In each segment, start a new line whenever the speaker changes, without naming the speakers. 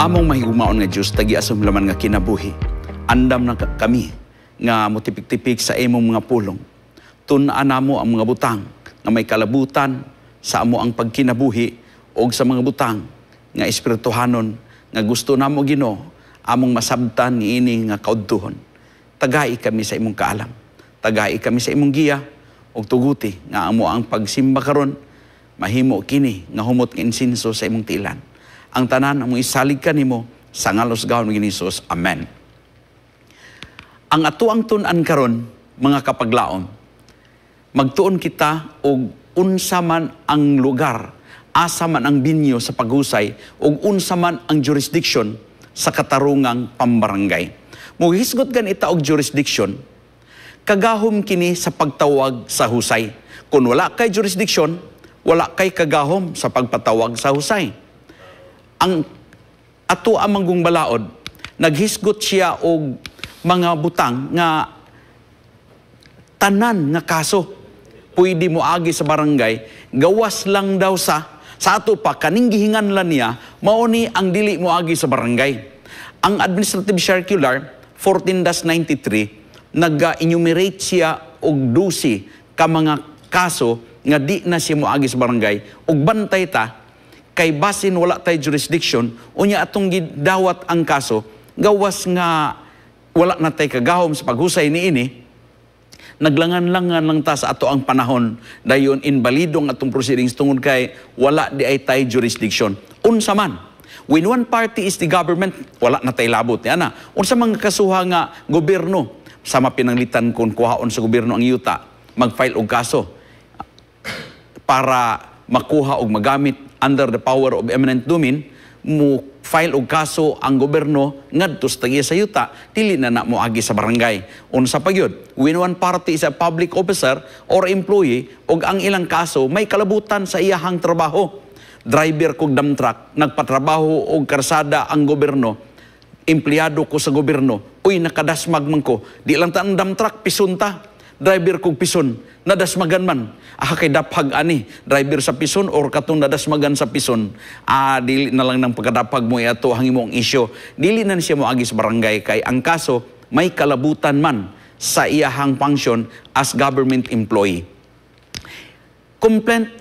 Among mahigumaon nga Diyos, tagi asam laman nga kinabuhi. Andam na kami nga mutipik-tipik sa imong mga pulong. Tunaan namo ang mga butang nga may kalabutan sa amo ang pagkinabuhi o sa mga butang nga espirituhanon nga gusto namo Ginoo among masabtan niini nga kaudtuhon. Tagay kami sa imong kaalam. Tagay kami sa imong giya og tuguti nga amo ang pagsimba karon mahimo kini nga humot nga insinso sa imong tilan. Ang tanan among isalig kanimo sa ngalos gahon ni Hesus. Amen. Ang atuang tun-an karon mga kapaglaom, magtuon kita og unsa man ang lugar, asa man ang binyo sa paghusay og unsa man ang jurisdiction sa katarungang pambarangay. Muhisgot gan ita og jurisdiction, kagahom kini sa pagtawag sa husay. Kung wala kay jurisdiction, wala kay kagahom sa pagpatawag sa husay. Ang ato amang balaod, naghisgot siya og mga butang nga tanan nga kaso pwede mo agi sa barangay, gawas lang daw sa ato pa kaning gihingan lang niya, mauni ang dili mo agi sa barangay. Ang Administrative Circular 14-93 nag-enumerate siya og 12 ka mga kaso nga di na siya mo agi sa barangay ug bantay ta kay basin wala tay jurisdiction unya atong gidawat ang kaso gawas nga wala na tay kagahom sa paghusay niini, naglangan-langan lang ta sa ato ang panahon dayon invalidong atong proceedings tungod kay wala di ay tay jurisdiction. Unsa man, when one party is the government, wala na tay labot ana. Unsa mga kasuha nga gobyerno sama pinanglitan kung kuhaon sa gobyerno ang yuta, mag-file og kaso para makuha og magamit under the power of eminent domain, mo file og kaso ang gobyerno ngadto sa tagiya sa yuta, dili na mo agi sa barangay. Unsa pa gyud, when one party is a public officer or employee og ang ilang kaso may kalabutan sa iyahang trabaho. Driver kog dump truck, nagpatrabaho og karsada ang gobyerno, empleyado ko sa gobyerno, uy nakadasmag man ko, di lang ta ang dump truck pisunta, driver kog pison, nadasmagan man. Kay daphag ani, driver sa pison or katong nadasmagan sa pison. Dili na lang ng pagkadapag mo ito ang imong isyo. Dili na siya mo agi sa barangay kay ang kaso may kalabutan man sa iyahang function as government employee. Complaint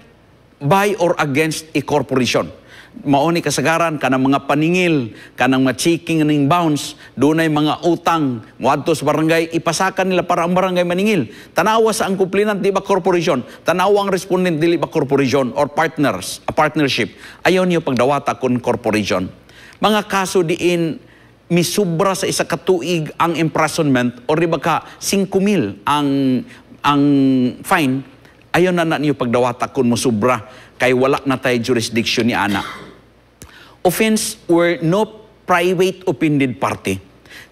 by or against a corporation. Mauni kasagaran kanang mga paningil, kanang mga checking ning bounce, dunay mga utang moadto sa barangay, ipasakan nila para ang barangay maningil. Tanawa sa ang complainant di ba corporation, tanawa ang respondent dili ba corporation or partners, a partnership. Ayaw niyo pagdawata kun corporation. Mga kaso diin misubra sa isa ka tuig ang imprisonment or di ba ka 5,000 ang fine, ayaw na niyo pagdawata kun musubra kay wala na tay jurisdiction ni ana. Offense were no private offended party.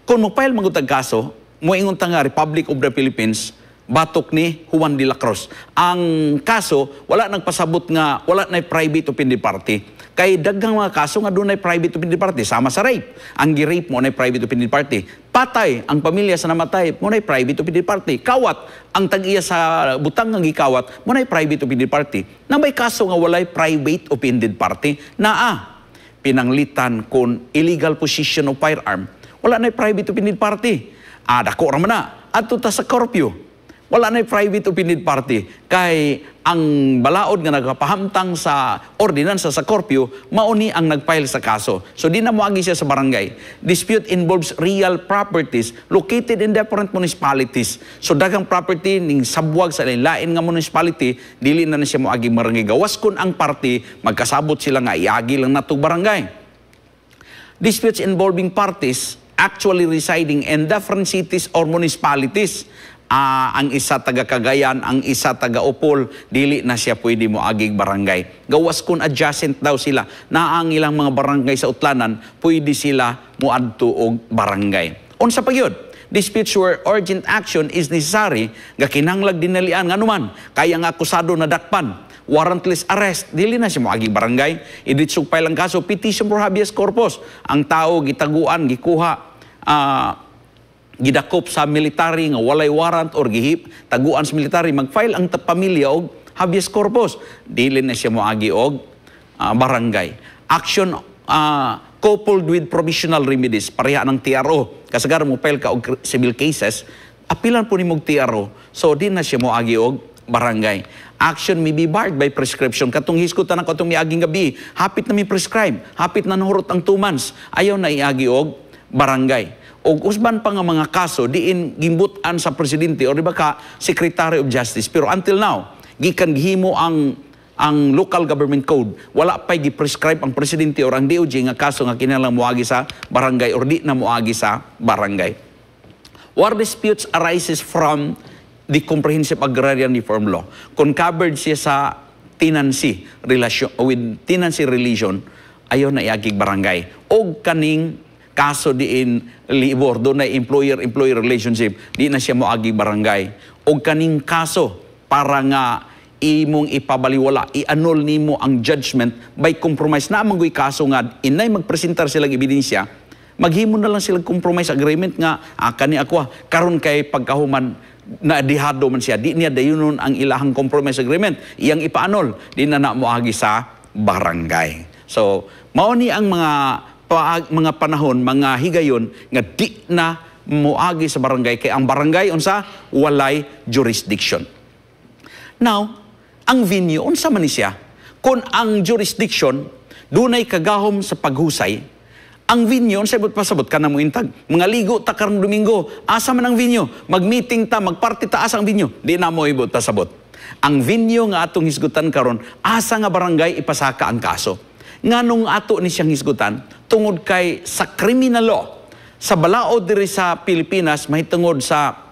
Kung mo-file magutag kaso, moingon ta nga Republic of the Philippines, batok ni Juan de la Cruz. Ang kaso, wala nagpasabot nga, wala na private offended party. Kay daghang mga kaso nga doon ay private offended party. Sama sa rape. Ang gi-rape mo na private offended party. Patay, ang pamilya sa namatay, mo na private offended party. Kawat, ang tag-iya sa butang nga gikawat, mo na private offended party. Na may kaso nga walay private offended party, na pinanglitan kung illegal possession of firearm, wala na private offended party. Dako raman na. Adto ta sa curfew, wala na private offended party. Kay ang balaod nga nagapahamtang sa ordinansa sa curfew, mauni ang nagfile sa kaso. So di na moagi siya sa barangay. Dispute involves real properties located in different municipalities. So dagang property ning sabwag sa lain nga municipality, dili na siya moagi barangay. Gawas kun ang party, magkasabot sila nga iagi lang natong barangay. Disputes involving parties actually residing in different cities or municipalities. Ang isa taga Cagayan, ang isa taga Opol, dili na siya pwede mo agig barangay. Gawas kun adjacent daw sila na ang ilang mga barangay sa utlanan, pwede sila muadto og barangay. Unsa pa gyud? Disputes where urgent action is necessary, nga kinahanglan dinalian nganuman kaya nga akusado na dakpan. Warrantless arrest, dili na siya moagi barangay. Iditsog pa lang kaso, petition for habeas corpus. Ang tao gitaguan, gikuha, gidakop sa military nga walay warrant or gihip, taguan sa military, mag-file ang pamilya og habeas corpus. Dili na siya moagi og barangay. Action coupled with provisional remedies, pareha ng TRO. Kasagaran mo file ka og civil cases, apilan po ni mong TRO. So, di na siya mo agi og barangay. Action may be barred by prescription. Katong hiskutan na katong miaging gabi, hapit na may prescribe, hapit na nahurot ang 2 months, ayaw na iagi og barangay. O usban pa nga mga kaso, diin gimbutan sa presidente o di ba ka Secretary of Justice. Pero until now, gikan gihimo ang local government code, wala pa'y gi-prescribe ang presidente o ang DOJ nga kaso nga kinalang muagi sa barangay or di na muagi sa barangay. War disputes arises from the Comprehensive Agrarian Reform Law. Kung covered siya sa tenancy relation, with tenancy relation, ayaw na iagig barangay. O kaning kaso diin libor, doon na employer-employee relationship, di na siya moagig barangay. O kaning kaso para nga imong ipabaliwala, i-annul nimo ang judgment by compromise na amang kaso nga inay magpresentar silang ebidensya, maghimo na lang silang compromise agreement nga kani ako karon kay pagkahuman na dihado man siya, di niya dayunon ang ilahang compromise agreement, iyang ipaanol, di na moagi sa barangay. So, mao ni ang mga panahon, mga higayon nga di na moagi sa barangay kay ang barangay unsa walay jurisdiction. Now, ang venue unsa man ni siya? Kung ang jurisdiction dunay kagahom sa paghusay, ang venue, sabot pasabot ka na mo intag. Mga ligo ta karong Domingo, asa man ang venue? Mag-meeting ta, magparty ta, asa ang venue? Di na mo ibot pasabot. Ang venue nga atong hisgutan karon, asa nga barangay ipasaka ang kaso. Nganong ato ni siyang hisgutan, tungod kay sa criminal law, sa balaod diri sa Pilipinas, mahitungod sa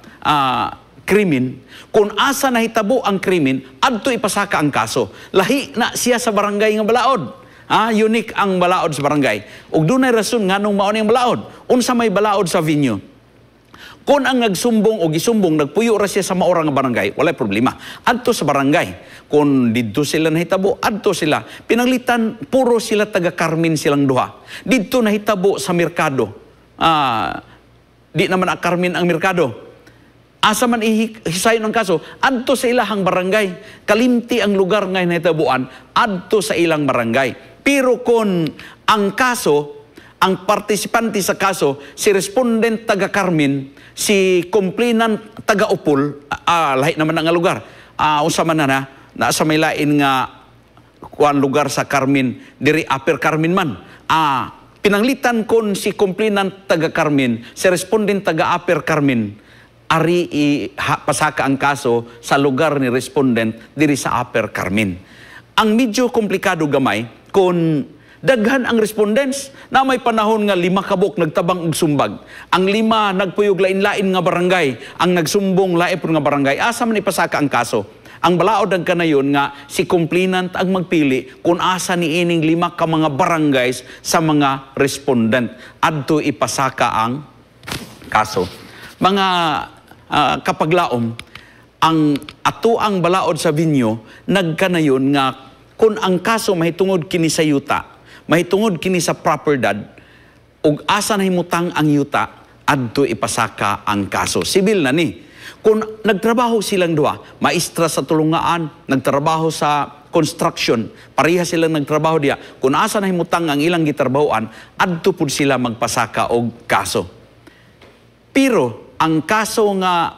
krimen, kung asa nahitabo ang krimen, adto ipasaka ang kaso. Lahi na siya sa barangay nga balaod. Unique ang balaod sa barangay. Ug dunay rason nganong mao ning balaod. Unsa may balaod sa venue? Kung ang nagsumbong o gisumbong nagpuyo ra siya sa maorang nga barangay, walay problema. Adto sa barangay. Kung didto sila nahitabo, adto sila. Pinanglitan puro sila taga Carmen silang duha. Didto nahitabo sa merkado. Di naman Carmen ang merkado. Asa man ihisayon ang kaso, adto sa ilahang barangay. Kalimti ang lugar nga nahitabuan, adto sa ilang barangay. Pero kung ang kaso, ang partisipante sa kaso, si respondent taga Carmen, si complainant taga Upol, lahi naman ang lugar. Unsa man na, nasa may lain nga kuan lugar sa Carmen, diri Upper Carmen man. Pinanglitan kon si complainant taga Carmen, si respondent taga Upper Carmen, ari pasaka ang kaso sa lugar ni respondent diri sa Upper Carmen. Ang medyo komplikado gamay kung daghan ang respondents na may panahon nga 5 kabok nagtabang og sumbag. Ang 5 nagpuyog lain-lain nga barangay, ang nagsumbong lain nga barangay, asa man ipasaka ang kaso. Ang balaod ang kanayon nga si complainant ang magpili kung asa ni ining 5 ka mga barangays sa mga respondent adto ipasaka ang kaso. Mga kapaglaom, ang atuang balaod sa venue nagkanayon nga kung ang kaso mahitungod kini sa yuta, mahitungod kini sa propriedad, ug asa na himutang ang yuta, adto ipasaka ang kaso. Sibil na ni. Kung nagtrabaho silang duha, maestra sa tulungaan, nagtrabaho sa construction, pareha silang nagtrabaho diya, kung asa na himutang ang ilang gitrabahoan, adto pud sila magpasaka og kaso. Pero ang kaso nga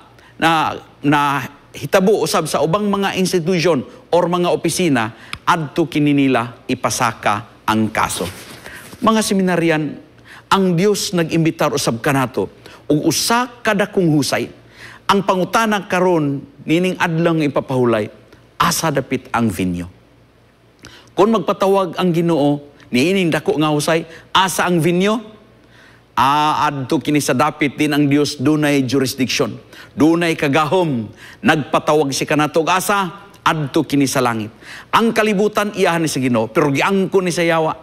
na hitabo usab sa ubang mga institusyon or mga opisina, adto kini nila ipasaka ang kaso. Mga seminaryan, ang Dios nag-imbitar usab kanato ug usa kada kung husay. Ang pangutana karon nining adlang ipapahulay, asa dapit ang venue. Kung magpatawag ang Ginoo niining dako nga husay, asa ang venue? Adto kini sa dapit din ang Dios, dunay jurisdiction, dunay kagahom. Nagpatawag si kanato og asa, adto kini sa langit. Ang kalibutan iyahan ni sa Ginoo, pero giangkon ni sa yawa.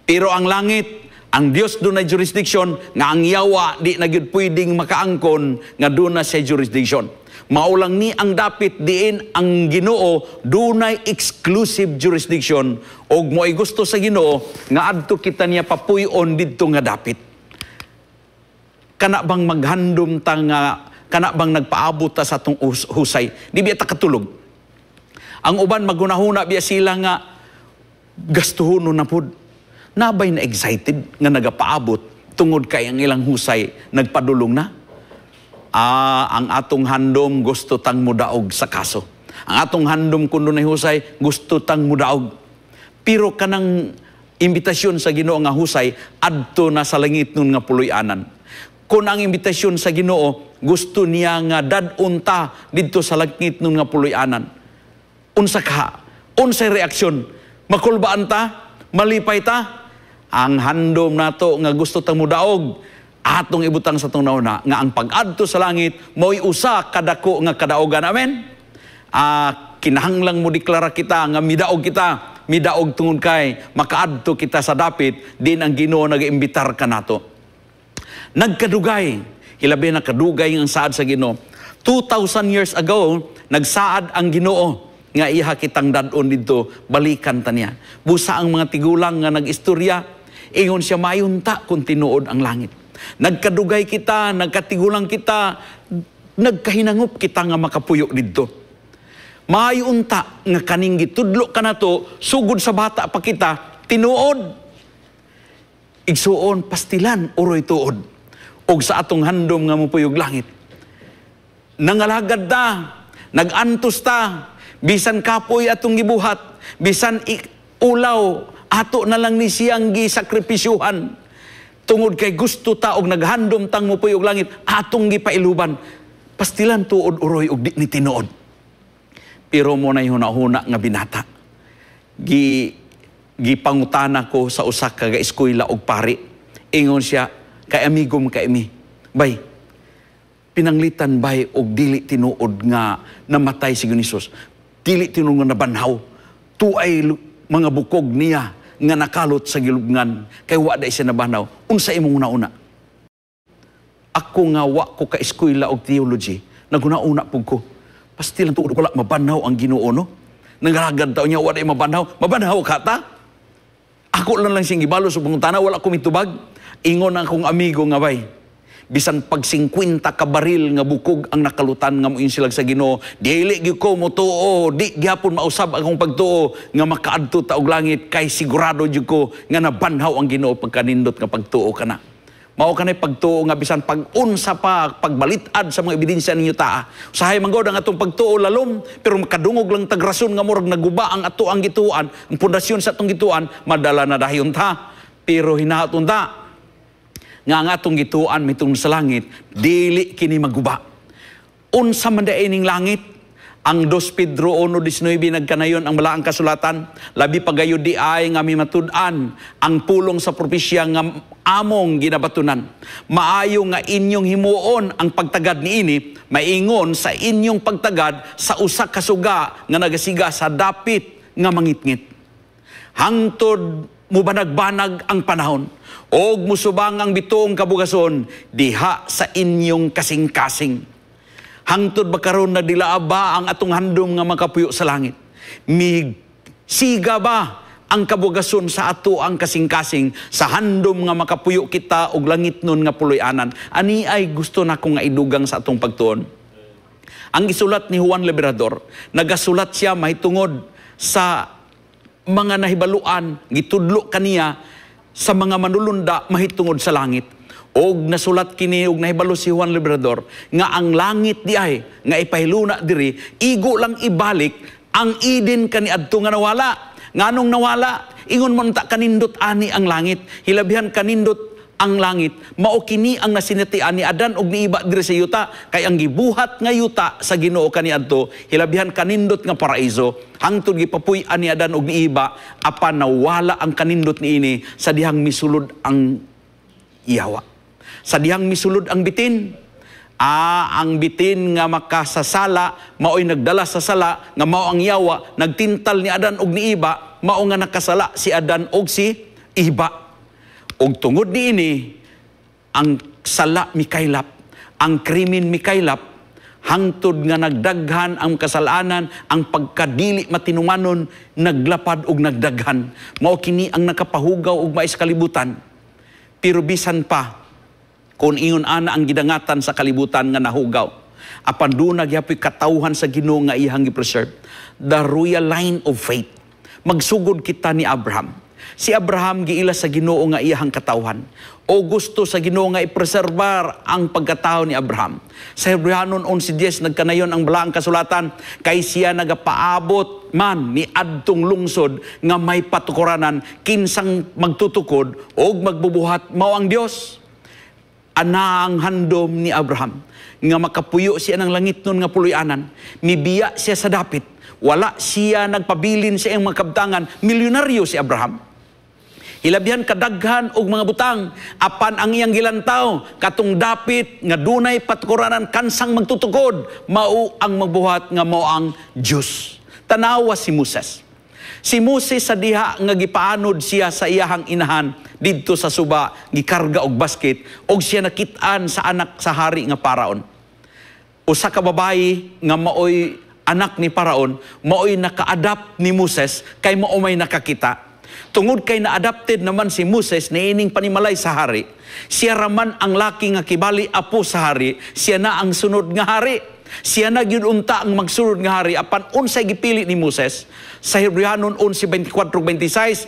Pero ang langit, ang Dios dunay jurisdiction, nga ang yawa di na gyud pwedeng makaangkon nga dunay sa jurisdiction. Maulang ni ang dapit diin ang Ginoo dunay exclusive jurisdiction, og mo'y gusto sa Ginoo nga adto kita niya papuy-on didto nga dapit. Kana bang maghandom ta nga, kana bang nagpaabot ta sa atong husay, di biya ta katulog. Ang uban magunahuna biya sila nga gastuhon na pud. nabay na excited nga nagapaabot tungod kay ang ilang husay nagpadulong na. Ang atong handom gusto tang mudaog sa kaso. Ang atong handom kundo na husay gusto tang mudaog. Pero kanang imbitasyon sa Ginoo nga husay adto na sa langit nun nga puloy-anan. Kung ang imbitasyon sa Ginoo gusto niya nga dadunta didto sa langit nun nga puloy-anan. Unsa ka? Unsay reaksyon? Makulbaan ta? Malipay ta? Ang handom nato nga gusto tang mudaog atong ibutang sa tong nauna nga ang pag-adto sa langit mo'y usa kadako nga kadaogan. Amen. Kinahanglang mo deklara kita nga midaog kita, midaog tungod kay makaadto kita sa dapit din ang Ginoo nag-imbitar ka nato. Nagkadugay, hilabi na kadugay ang saad sa Ginoo. 2,000 years ago nagsaad ang Ginoo nga iha kitang dadon dito, balikan ta niya. Busa ang mga tigulang nga nag-istorya, ingon siya mayunta kung tinuod ang langit. Nagkadugay kita, nagkatigulang kita, nagkahinangup kita nga makapuyo dito. Mayunta nga kaning gitudlo ka na to, sugod sa bata pa kita, tinuod. Igsuon, pastilan, uroy tuod. Og sa atong handom nga mupuyog langit. Nangalagad ta, nagantos ta, bisan kapoy atong gibuhat, bisan ulaw, ato na lang ni siyang gisakripisyuhan. Tungod kay gusto ta og naghandom tang mupuyog langit, atong gipailuban. Pastilan tuod uroy og di ni tinuod. Pero mo na huna-huna nga binata. Gipangutana ko sa usa ka eskwela og pari. Ingon siya, kay amigom kay mi. Bay, pinanglitan bay og dili tinuod nga namatay si Ginoo. Dili tinuod nga nabanhaw. Tuay mga bukog niya nga nakalot sa gilubngan kay wa day siya nabanaw. Unsa imong una-una? Ako nga wa ko ka eskwela og theology, naguna-una pug ko. Pastilan tuod wala mabanaw ang Ginoo no. Nangalagad taw niya wa day mabanaw. Mabanaw ka ta? Ako lang sing gibalo sa pangutana, wala ko mitubag. Ingon ang akong amigo nga bay, bisan pag 50 ka baril nga bukog ang nakalutan nga moin silag sa Ginoo, dili gyud ko motuo, di gyapon mausab akong pagtuo nga makaadto ta og langit kay sigurado gyud ko nga nabanhaw ang Ginoo pagkanindot nga pagtuo kana. Mao kanay pagtuo nga bisan pag-unsa pa pagbalid-ad sa mga ebidensya ninyo taa. Usahay man gud ang atong pagtuo lalom, pero makadungog lang tag rason nga murag naguba ang ato ang gituan, ang pundasyon sa atong gituan, madala na dayon ta. Pero hinahaton ta nga ang atong gituan mitong sa langit, dili kini maguba. Unsa man daay ning langit? Ang 2 Pedro 1:19 nagkanayon ang malaang kasulatan, labi pagayod di ay nga mimatud-an ang pulong sa propesya nga among ginabatunan. Maayo nga inyong himuon ang pagtagad niini, maingon sa inyong pagtagad sa usa ka suga nga nagasiga sa dapit nga mangitngit. Hangtod mubanag-banag ang panahon, og musubang ang bituong kabugason diha sa inyong kasing-kasing. Hangtod ba karon na dilaa ba ang atong handom nga makapuyo sa langit? Siga ba ang kabugason sa ato ang kasing-kasing sa handom nga makapuyo kita og langit nun nga puloy-anan? Ani ay gusto na ko nga idugang sa atong pagtuon. Ang gisulat ni Juan Liberador, nagasulat siya mahitungod sa mga nahibaluan, gitudlo kaniya sa mga manulunda mahitungod sa langit. Og nasulat kini og nahibalo si Juan Liberador nga ang langit di ay nga ipahiluna diri, igo lang ibalik ang Eden kaniadto nga nawala. Nganong nawala? Ingon mo ta kanindot ani ang langit, hilabihan kanindot ang langit. Mao kini ang nasinatian ni Adan og ni Iba diri sa yuta, kay ang gibuhat nga yuta sa Ginoo kaniadto, hilabihan kanindot nga paraiso. Hangtod gipapuy-an ni Adan og ni Iba, apan nawala ang kanindot niini sa dihang misulod ang Yawa. Sa dihang misulod ang bitin, ang bitin nga makasasala, mao'y nagdala sa sala, nga mao ang Yawa, nagtintal ni Adan og ni Iba, mao nga nakasala si Adan og si Iba. Og tungod niini, ang sala mikaylap, ang krimen mikaylap, hangtod nga nagdaghan ang kasalanan, ang pagkadili matinumanon, naglapad og nagdaghan. Mao kini ang nakapahugaw og mais kalibutan. Pero bisan pa, kung ingon ana ang gidangatan sa kalibutan nga nahugaw, apan doon nagyapoy katawhan sa Ginoo nga ihang gipreserve, the royal line of faith. Magsugod kita ni Abraham. Si Abraham giila sa Ginoo nga iyahang katawhan o gusto sa Ginoo nga ipreserbar ang pagkatao ni Abraham. Sa Hebreanon 11:10 nagkanayon ang balaang kasulatan, kay siya nagapaabot man ni adtong lungsod nga may patukuranan kinsang magtutukod o magbubuhat mao ang Dios. Ana ang handom ni Abraham nga makapuyo siya ng langit nun nga puloy-anan, mibiya siya sa dapit, wala siya nagpabilin sa iyang mga kabtangan, milyonaryo si Abraham. Hilabihan kadaghan og mga butang, apan ang iyang gilantaw, katong dapit nga dunay patukuranan kansang magtutukod, mao ang magbuhat nga mao ang Diyos. Tanawa si Moses. Si Moses sa diha nga gipaanod siya sa iyahang inahan didto sa suba, gikarga og basket, og siya nakit-an sa anak sa hari nga Paraon. Usa ka babayi nga maoy anak ni Paraon, maoy naka-adapt ni Moses kay mao may nakakita. Tungod kay na-adapted naman si Moses niining panimalay sa hari, siya raman ang laki nga kibali apo sa hari, siya na ang sunod nga hari. Siya na gyud unta ang magsunod nga hari apan unsay gipili ni Moses. Sa Hebreanon 11:24-26,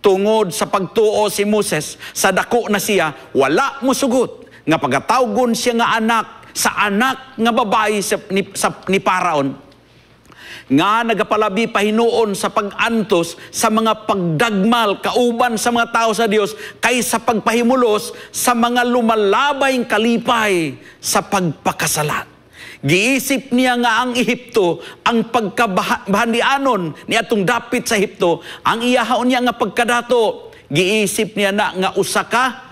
tungod sa pagtuo si Moses sa dako na siya, wala mo sugot nga pagatawgon siya nga anak sa anak nga babayi ni Paraon, nga nagapalabi pahinuon sa pag-antos sa mga pagdagmal kauban sa mga tao sa Dios kaysa pagpahimulos sa mga lumalabayng kalipay sa pagpakasalan. Giisip niya nga ang Ehipto, ang pagkabahandianon ni atong dapit sa Ehipto, ang iyahaon niya nga pagkadato. Giisip niya na nga usa ka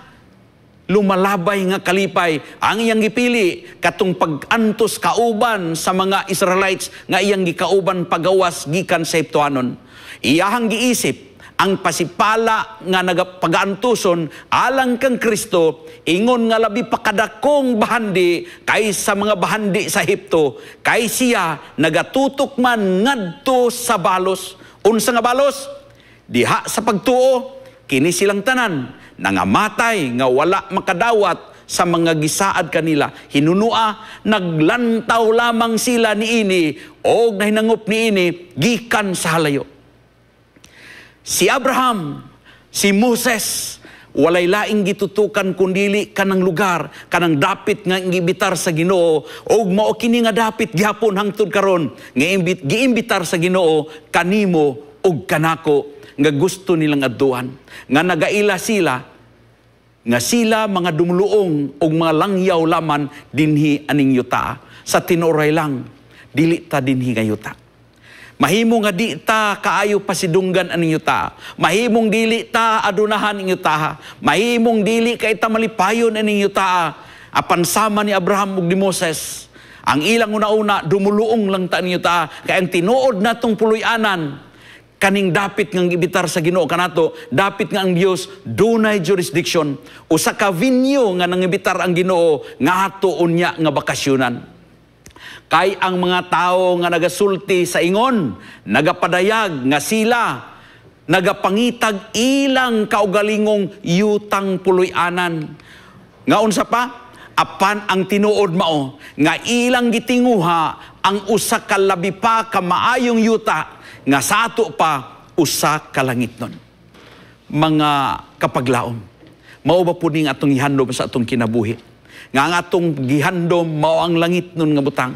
lumalabay nga kalipay ang iyang gipili katong pag-antos kauban sa mga Israelites nga iyang gikauban pagawas gikan sa Ehiptoanon. Iyahang giisip ang pasipala nga nagapag-antuson alang kang Kristo, ingon nga labi pakadakong bahandi kaysa mga bahandi sa Ehipto, kay siya nagatutok man ngadto sa balos. Unsa nga balos? Diha sa pagtuo, kini silang tanan nangamatay nga wala makadawat sa mga gisaad kanila. Hinunua, naglantaw lamang sila niini o nahinangup niini gikan sa halayo. Si Abraham, si Moses, walay laing gitutukan kundili kanang lugar, kanang dapit nga giimbitar sa Ginoo, og mao kini nga dapit gihapon hangtod karon nga giimbitar sa Ginoo kanimo og kanako nga gusto nilang adtuan, nga nagaila sila nga sila mga dumuluong og mga langyaw laman dinhi aning yuta. Sa tinuray lang, dili ta dinhi nga yuta. Mahimo nga di ta kaayo pasidunggan aning yuta. Mahimong dili ta adunahan ing yuta. Mahimong dili kay ta malipayon aning yuta. Apan sama ni Abraham ug ni Moses, ang ilang una-una dumuluong lang ta aning yuta. Kay ang tinuod natong puloy-anan kaning dapit nga gibitar sa Ginoo kanato, dapit nga ang Dios dunay jurisdiction. Usa ka venue nga nangibitar ang Ginoo nga ato unya nga bakasyonan. Kay ang mga tao nga nagasulti sa ingon, nagapadayag nga sila, nagapangitag ilang kaugalingong yutang puloy-anan. Nga unsa pa? Apan ang tinuod mao, nga ilang gitinguha ang usa ka labi pa ka maayong yuta, nga sa ato pa usa ka langit nun. Mga kapaglaom, mao ba po ning atong gihandom sa atong kinabuhi? Nga ang atong gihandom mao ang langit nun nga butang.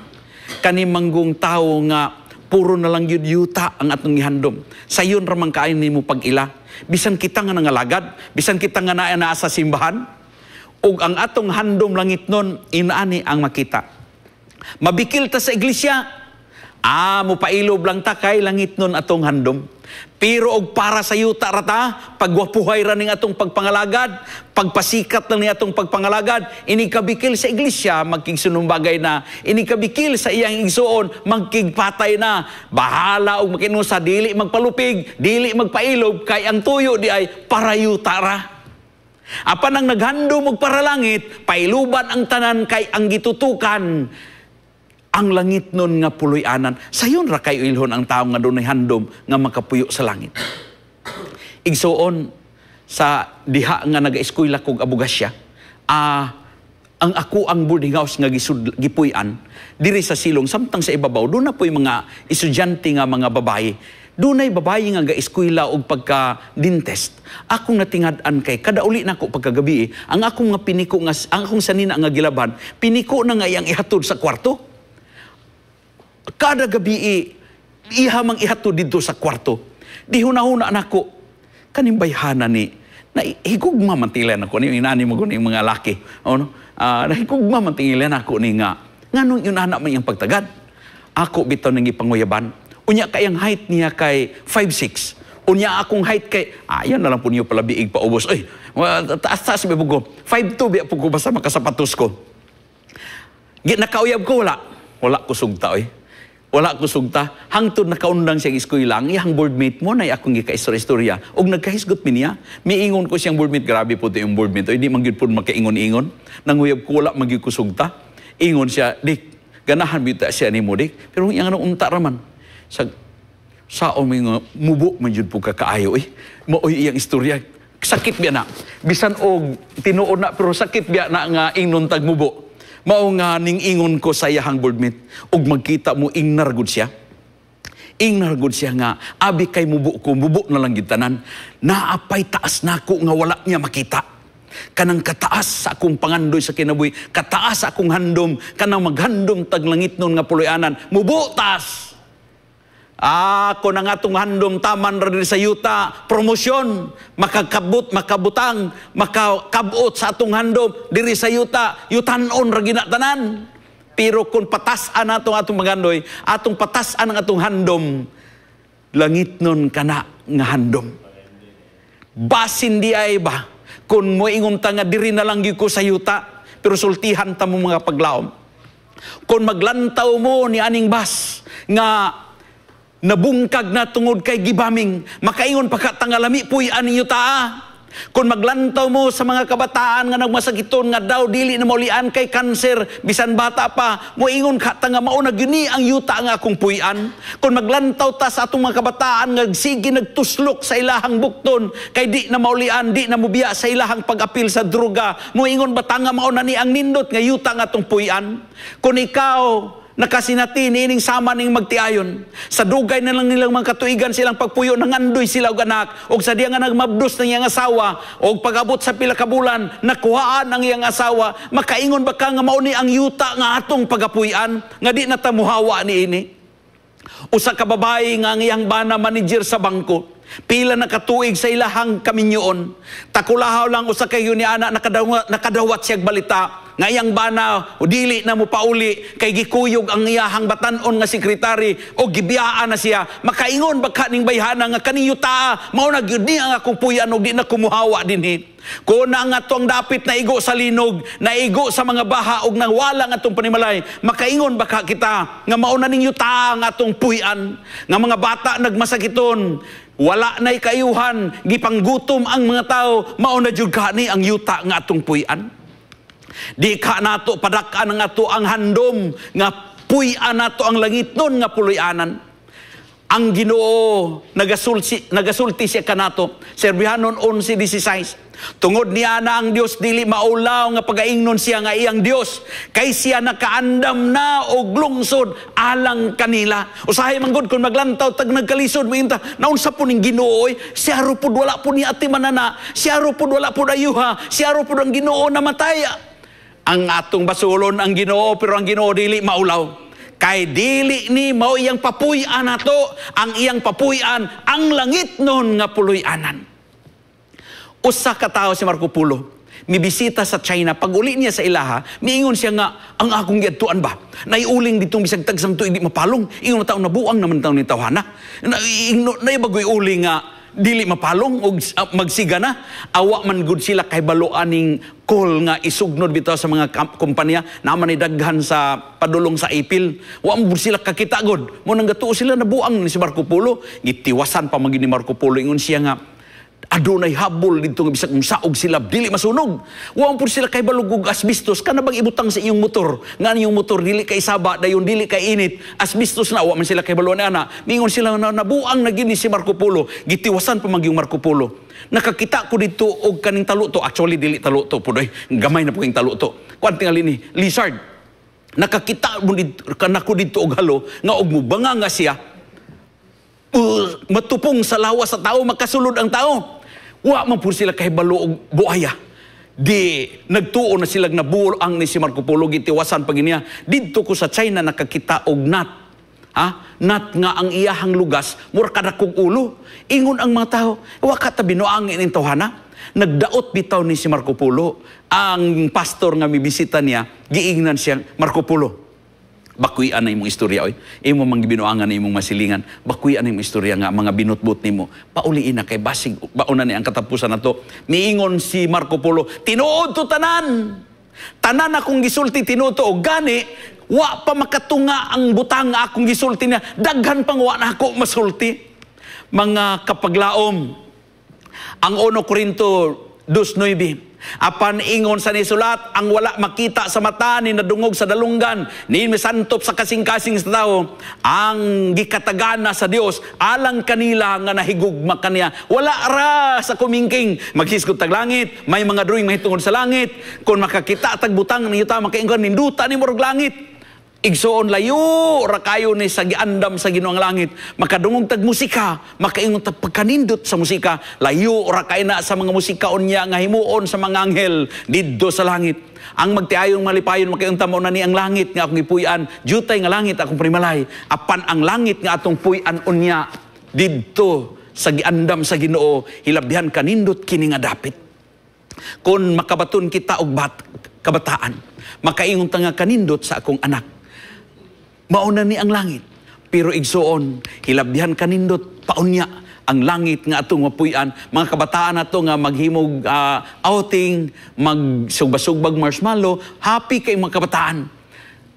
Kanimanggong tao nga puro na lang yun yuta ang atong gihandom. Sayon ramang kain nimo pag-ila. Bisan kita nga nangalagad, bisan kita nga naa sa simbahan, ug ang atong handom langit nun, inaani ang makita. Mabikil ta sa iglesia, mupailob lang ta kay langit nun atong handom. Pero og para sa yuta rata, pagwapuhay ra ning atong pagpangalagad, pagpasikat lang ni atong pagpangalagad, inikabikil sa iglesia, magkigsunumbagay na, inikabikil sa iyang igsuon, magkigpatay na, bahala og makinusa, dili magpalupig, dili magpailob, kay ang tuyo di ay para yuta ra. Apan ang naghandom og para langit, pailuban ang tanan kay ang gitutukan, ang langit nun nga puloy-anan. Sayon ra kayo ilhon ang tao nga dunay handom nga makapuyo sa langit. Igsuon sa diha nga naga-eskwela kog abogasya, ang ako ang boarding house nga gipuy-an diri sa silong samtang sa ibabaw doon na po'y mga estudyante nga mga babae Dunay babayi nga ga-eskwela og pagka-dentist. Akong natingad-an kay kada uli nako pagkagabi, ang akong nga piniko nga ang akong sanina nga gilaban, piniko na nga iyang ihatod sa kwarto. Kada gabi ihamang ihatod dito sa kwarto. Di hunahuna nako kaning bayhana ni na higugma mantilan ako ni inani mo kuning mga laki. Ano? Nahigugma mantilan ako ni nga nganong yun anak man iyang pagtagad. Ako bitaw nang ipanguyaban. Unya kayang height niya kay 5'6". Unya akong height kay, yan na lang po niyo pala biig paubos. Ay, taas-taas may bugo. 5'2", biya po ko basta makasapatos ko. Nakauyab ko, wala. Wala ko sugta, oy. Wala ko sugta. Hangtod nakaundang siyang eskwela, ang iyang boardmate mo na akong ika-istorya. Og nagkahisgot mi niya. Miingon ko siyang boardmate, grabe po ito yung boardmate. Oy, di mangyud po makaingon-ingon. Nanguyab ko, wala magyud ko sugta. Ingon siya, dik, ganahan bita siya ni mo, dik. Pero yung anong unta raman. Sa mga mubo, manjud po kakaayo, eh. Maoy iyang istorya. Sakit biya na. Bisan og tinuod na, pero sakit biya na nga ingnon tag mubo. Mao nga ning ingon ko sa iyahang boardmate. Og magkita mo, ingnargod siya. Ingnargod siya nga, abi kay mubo ko, mubo na lang gitanan. Naapay taas na ko nga wala niya makita. Kanang kataas sa akong pangandoy sa kinabuhi, kataas sa akong handom, kanang maghandom tag langit nun nga puloyanan, mubutas! Ako na nga itong handom taman rin sa yuta, promosyon, makabutang, makakabot sa atong handom, diri sa yuta, yutanon ra ginatanan. Pero kung patasan na atong magandoy, atong patasan ang atong handom, langit nun kana nga handom. Basin di ay ba? Kung mo ingon ta nga diri na lang gyud ko sa yuta, pero sultihan ta mo mga paglaom. Kung maglantaw mo ni aning bas nga nabungkag na tungod kay gibaming, makaingon pa ka tangalami puy aning yuta. Kung maglantaw mo sa mga kabataan nga nagmasakiton nga daw dili na maulian kay kanser bisan bata pa, moingon ka ta nga mao na gini ang yuta nga akong puy-an. Kung maglantaw ta sa atong mga kabataan nga sige nagtuslok sa ilahang bukton kay di na maulian, di na mubiya sa ilahang pag-apil sa droga, moingon ba ta nga mao na ni ang nindot nga yuta nga atong puy-an. Kung ikaw nakasinati nining sama ning magtiayon. Sa dugay na lang nilang mga katuigan silang pagpuyo, nangandoy sila og anak, og sa diya nga nagmabdos ng iyang asawa, og pag-abot sa pila ka bulan, nakuhaan ang iyang asawa, makaingon ba ka nga mauni ang yuta nga atong pagapuy-an, nga di na tamuhawa ni ini. Usa ka babae nga ang iyang bana manager sa bangko, pila na katuig sa ilahang kaminyoon, takulahaw lang usa kay yun ni ana nakadawat siyag balita, nga iyang bana o dili na mo pauli kay gikuyog ang iyahang batanon nga sekretary o gibiyaan na siya. Makaingon ba ka ning bayhana nga kaning yuta mao na gyud ni ang akong puyan og di na kumuhawa dinhi. Kung na nga itong dapit na igo sa linog, na igo sa mga baha og nang wala nga itong panimalay, makaingon ba ka kita nga mao na ning yuta nga atong puyan, nga mga bata nagmasakiton, wala na'y kayuhan, gipanggutom ang mga tao, mao na jud kani ang yuta nga atong puyan. Di ka nato padakan nga ato ang handom nga puy-an nato ang langit nun nga puloy-anan. Ang Ginoo nagasulti siya kanato. Serbihanon 11:16. Tungod niya na ang Dios dili maulaw nga pagaingnon siya nga iyang Dios, kay siya nakaandam na og lungsod alang kanila. Usahay manggod kung maglantaw tag nagkalisod mo inta, naunsa po ning Ginoo oy, siya ro pud wala po ni ati manana, siya ro pud wala pud ayuha, siya ro pud ang Ginoo namataya. Ang atong basulon ang Ginoo, pero ang Ginoo dili maulaw. Kay dili ni mao iyang papuy-an nato, ang iyang papuy-an ang langit nun nga puloy-anan. Usa ka tawo si Marco Polo, mibisita sa China, pag uli niya sa ilaha, miingon siya nga, ang akong giadtuan ba? Naiuling ditong bisag tagsang tuig di mapalong, ingon na taon nabuang naman taon ni tawhana. Naibagoy uli nga, dili mapalong og magsiga na, awa man gud sila kay baloan ning call nga isugnod bitaw sa mga kompanya naman ni daghan sa padulong sa ipil, wa mo sila kakita gud mo nang gatuo sila nabuang ni si Marco Polo, gitiwasan pa magini ni Marco Polo, ingon siya nga adunay habol dito nga bisag saog sila dili masunog, wa mo sila kay balugog asbestos kana bang ibutang sa iyong motor nga iyong motor dili kay saba dayon dili kay init asbestos na, wa man sila kay balon ana. Ningon sila na nabuang na gini si Marco Polo, gitiwasan pa magyong Marco Polo. Nakakita ko dito og kaning taluto, actually dili taluto pudoy, gamay na po yung taluto, kuan tingali ni lizard. Nakakita mo dito kanako dito og halo nga og mubanga nga siya matupong sa lawas sa tao, makasulod ang tao. Wa man po sila kahibalo og buaya. Di nagtuo na sila nabuol ang ni si Marco Polo, gitiwasan pag niya. Dito ko sa China nakakita og nat. Nat nga ang iyahang lugas, mura kadakog ulo. Ingon ang mga tao, wa ka ta binuangin in tawhana. Nagdaot bitaw ni si Marco Polo. Ang pastor nga mibisita niya, giingnan siya, Marco Polo. Bakuyan na imong istorya, oy. Imo mang binuangan na imong masilingan. Bakuyan na imong istorya nga, mga binutbut nimo. Pauliin na kay basig, bauna ni ang katapusan na to. Miingon si Marco Polo, tinuod to tanan. Tanan akong gisulti, tinuod to. O gani, wa pa makatunga ang butang nga akong gisulti niya. Daghan pang wa na ako masulti. Mga kapaglaom, ang 1 Korinto 2:9, apan ingon sa nisulat, ang wala makita sa mata ni nadungog sa dalunggan, ni misantop sa kasing-kasing sa tao, ang gikatagana sa Dios, alang kanila nga nahigugma kaniya. Wala ra sa kumingking, maghisgot tag langit, may mga drawing mahitungod sa langit, kung makakita tag butang niyo ta, makaingon, ninduta ni murag langit. Igsoon layo ra kayo ni sa giandam sa Ginoong langit, makadungog tag musika, makaingon tag pagkanindot sa musika, layo ra kay na sa mga musika unya nga himuon sa mga anghel didto sa langit. Ang magtiayong malipayon makaingon mo na ni ang langit nga akong gipuy-an, jutay nga langit akong primalay, apan ang langit nga atong puy-an unya didto sa giandam sa Ginoo, hilabyan kanindot kini nga dapit. Kung makabaton kita og kabataan, makaingon ta nga kanindot sa akong anak, mauna ni ang langit. Pero igsoon, hilabyan kanindot, paunya ang langit nga atong mapuy-an. Mga kabataan na to nga maghimog outing, magsugba-sugbag marshmallow, happy kay mga kabataan.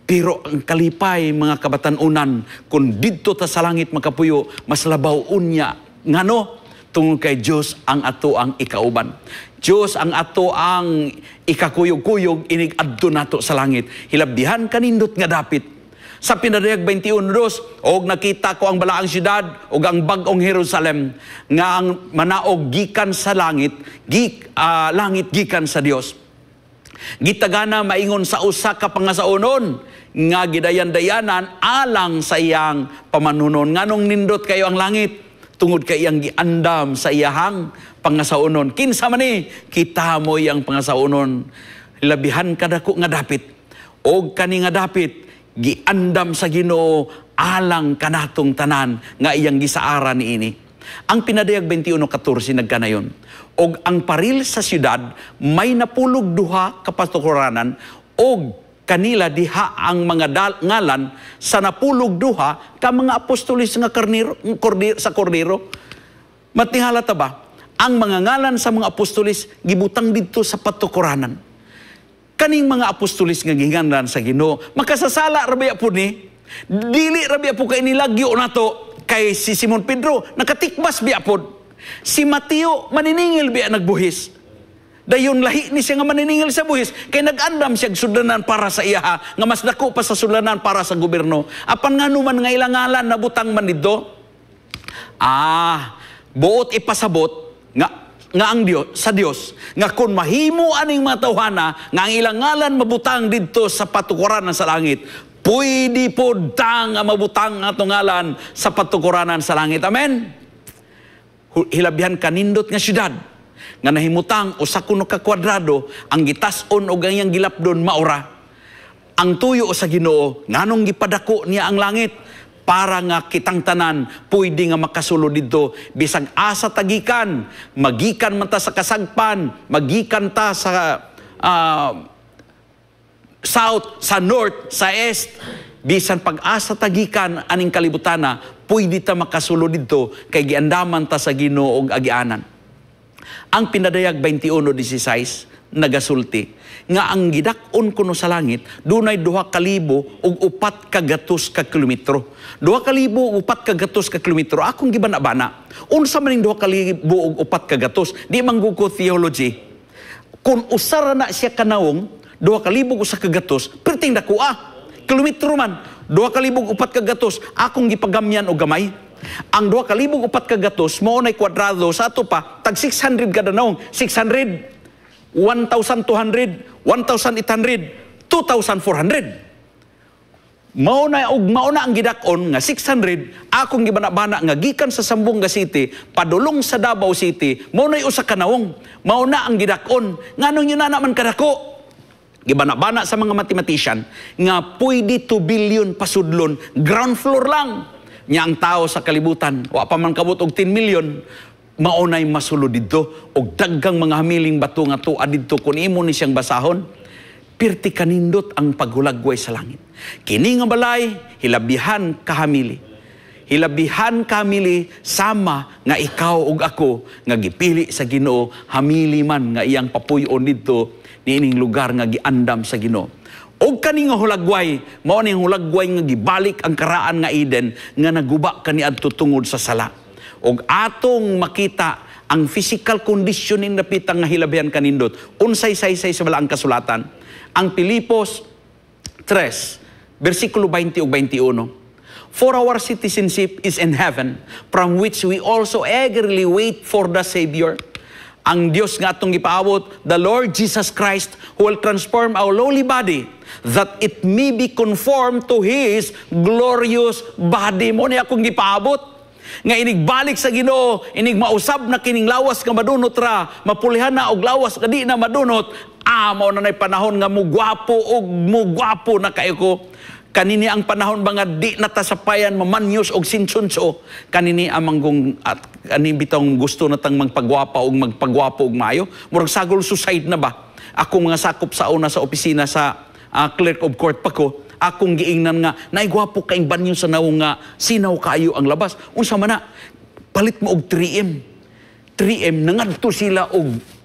Pero ang kalipay, mga kabatanunan, kung dito ta sa langit makapuyo, mas labaw unya. Ngano? Tungod kay Diyos ang ato ang ikauban. Diyos ang ato ang ikakuyog-kuyog, inig-adto nato sa langit. Hilabdihan kanindot nga dapit. Sa Pinadayag 21:2, og nakita ko ang balaang syudad og ang bag-ong Jerusalem nga ang manaog gikan sa langit, langit gikan sa Dios. Gitagana maingon sa usa ka pangasaunon nga gidayan-dayanan alang sa iyang pamanunon. Nganong nindot kayo ang langit tungod kay iyang giandam sa iyahang pangasaunon. Kinsa man ni kita mo iyang pangasaunon, labihan kadako nga dapit og kani nga dapit giandam sa Ginoo alang kanatong tanan nga iyang gisaara niini. Ang Pinadayag 21:14 nagkanayon, og ang paril sa siyudad may napulog duha ka patukuranan, og kanila diha ang mga ngalan sa napulog duha ka mga apostolis nga sa kordero. Matingala ta ba? Ang mga ngalan sa mga apostolis gibutang didto sa patukuranan. Kaning mga apostolis nga gihinganlan sa Ginoo, makasasala rabi po ni, dili rabi po kay nilagyo nato kay si Simon Pedro, nakatikbas biya po. Si Mateo, maniningil biya nagbuhis. Dayon lahi ni siya nga maniningil sa buhis, kay nag-andam siya sudlanan para sa iyaha, nga mas dako pa sa sudlanan para sa gobyerno. Apan nga numan nga ilang ngalan na butang man dito, buot ipasabot, nga ang Dios sa Dios nga kun mahimo aning mga tawhana nga ang ilang ngalan mabutang didto sa patukuranan sa langit, pwede pod tang mabutang atong ngalan sa patukuranan sa langit. Amen. Hilabyan kanindot nga syudad nga nahimutang usa kuno ka kwadrado, ang gitas-on og ang iyang gilapdon maura. Ang tuyo sa Ginoo nganong gipadako niya ang langit para nga kitang tanan pwede nga makasulod dito, bisag asa tagikan, magikan man ta sa kasagpan, magikan ta sa south, sa north, sa east, bisan pag-asa tagikan aning kalibutana, pwede ta makasulod dito kay giandaman ta sa Ginoo og agianan. Ang Pinadayag 21:16 nagasulti nga ang gidak-on kuno sa langit dunay 2,000 ug 400 ka kilometro. 2,000 ug 400 ka kilometro. Akong gibana-bana, unsa man ning 2,000 ug 400? Di mangguko theology. Kung usara na siya kanawong 2,000 ug 400, perting dako kilometro man. 2,000 ug 400, akong gipagamyan og gamay. Ang 2,000 ug 400 mao nay kwadrado sa ato pa tag 600 kada naong, 600, 1,200, 1,800, 2,400. Mauna ang gidakon nga 600 akong gibanabana nga gikan sa Sambunga City padulong sa Davao City maunay usa ka nawong. Mauna ang gidakon nganong yun na naman kadako. Gibanabana sa mga mathematician nga pwede 2 billion pasudlon ground floor lang. Nya ang tao sa kalibutan wa pa man kabot og 10 million maunay masulod didto og daggang mga hamiling bato nga tuad didto kun imo ni siyang basahon. Pirti kanindot ang paghulagway sa langit. Kini nga balay, hilabihan kahamili. Hilabihan kahamili sama nga ikaw ug ako nga gipili sa Ginoo, hamili man nga iyang papuyon didto niining lugar nga giandam sa Ginoo. Og kani nga hulagway, mao ning hulagway nga gibalik ang karaan nga Eden nga naguba kaniadto tungod sa sala. Og atong makita ang physical conditioning napitang nga hilabihan kanindot, unsay saysay sa balaang kasulatan. Ang Pilipos 3, versikulo 20 ug 21. For our citizenship is in heaven, from which we also eagerly wait for the Savior. Ang Diyos nga atong gipaabot, the Lord Jesus Christ, who will transform our lowly body, that it may be conformed to His glorious body. Mo ni akong gipaabot. Nga inigbalik sa Ginoo, inig mausab na kining lawas nga madunot ra, mapulihan na og lawas nga di na madunot. Mao na nay panahon nga mugwapo og mugwapo na kayo ko. Kanini ang panahon ba nga di natasapayan mamanyos og sinsunso. Kanini amanggong at kani bitong gusto natang magpagwapa og magpagwapo og maayo. Murag sagol suicide na ba? Ako mga sakop sa una sa opisina sa clerk of court pa ko. Akong giingnan nga naigwapo kaing banyo sa nawong nga sinaw kayo ang labas. Unsa man na palit mo og 3M. 3M nangadto sila og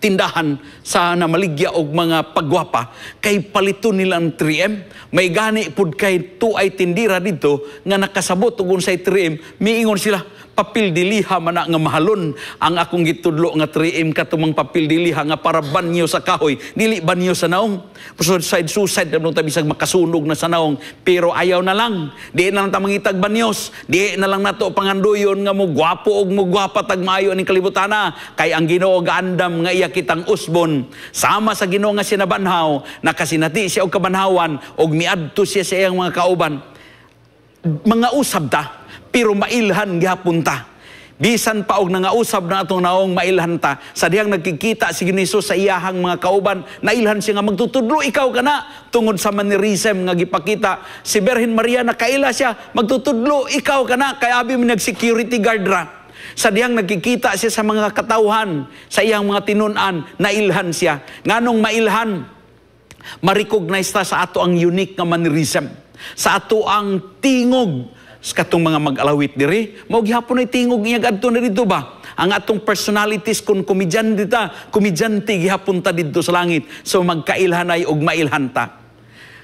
tindahan sa namaligya og mga pagwapa kay palito nila ang 3M. May gani pud kay tuay tindira dito nga nakasabot og unsay 3M, miingon sila papel diliha man nga mahalon ang akong gitudlo nga 3M katumang papel diliha nga para banyo sa kahoy, dili banyo sa naong. Suicide nang bisag makasunog na sa naong, pero ayaw na lang. Di na lang ta mangitag banyos, di na lang nato panganduyon nga mo gwapo og mo gwapa tag maayo ning kalibutana kay ang Ginoo gaandam nga iya kitang usbon. Sama sa Ginoo nga sinabanhaw, nakasinati siya og kabanhawan og miadto siya sa iyang mga kauban. Mga usab ta, pero mailhan gihapon ta. Bisan pa og nangausab na atong naong mailhan ta, sa dihang nagkikita si Hesus sa iyahang mga kauban, nailhan siya nga magtutudlo ikaw kana tungod sa mannerism nga gipakita si Birhen Maria na kaila siya magtutudlo ikaw kana kay abi mi nag-security guard ra. Sa dihang nagkikita siya sa mga katawhan, sa iyang mga tinun-an, nailhan siya. Nganong mailhan? Ma-recognize ta sa ato ang unique nga mannerism, sa ato ang tingog. Katong mga mag-alawit diri, mao gihapon ay tingog niya adto na dito ba? Ang atong personalities kun komedyante gihapon ta didto sa langit. So magkailhanay og mailhan ta.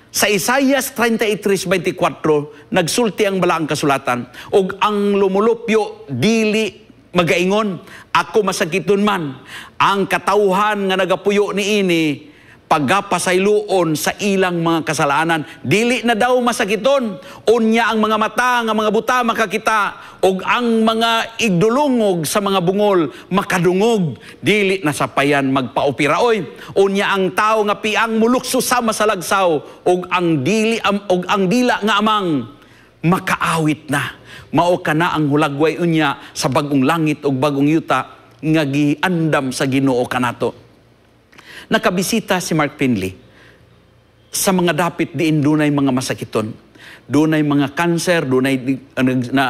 Sa Isaias 33:24 nagsulti ang balaang kasulatan, og ang lumulupyo dili magaingon, ako masakiton man. Ang katawhan nga nagapuyo niini pagapasayloon sa ilang mga kasalanan, dili na daw masakiton. Unya ang mga mata nga mga buta makakita, og ang mga igdulungog sa mga bungol makadungog, dili na sapayan magpaopera oy. Unya ang tao nga piang mulukso sama sa lagsaw, og ang dila nga amang makaawit na. Mao kana ang hulagway unya sa bagong langit og bagong yuta nga giandam sa Ginoo kanato. Nakabisita si Mark Pinley sa mga dapit diin dunay mga masakiton. Dunay mga kanser, dunay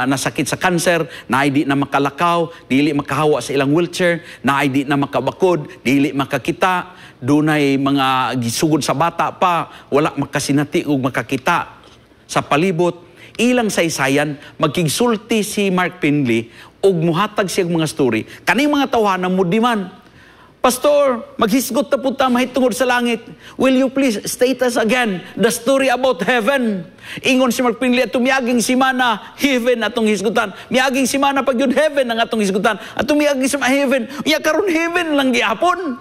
nasakit sa kanser, naay di na makalakaw, dili makahawa sa ilang wheelchair, naay di na makabakod, dili makakita, dunay mga gisugod sa bata pa, wala makasinati ug makakita sa palibot. Ilang saysayan, magkigsulti si Mark Pinley ug muhatag siya mga story. Kaning mga tawhanan mo di man, Pastor, maghisgot na po ta mahitungod sa langit. Will you please state us again the story about heaven? Ingon si Mark Pinley, atong miaging simana, heaven atong hisgutan. Miaging simana pag yun heaven ang atong hisgutan. Atong miaging simana, heaven. Iya karon heaven lang gihapon.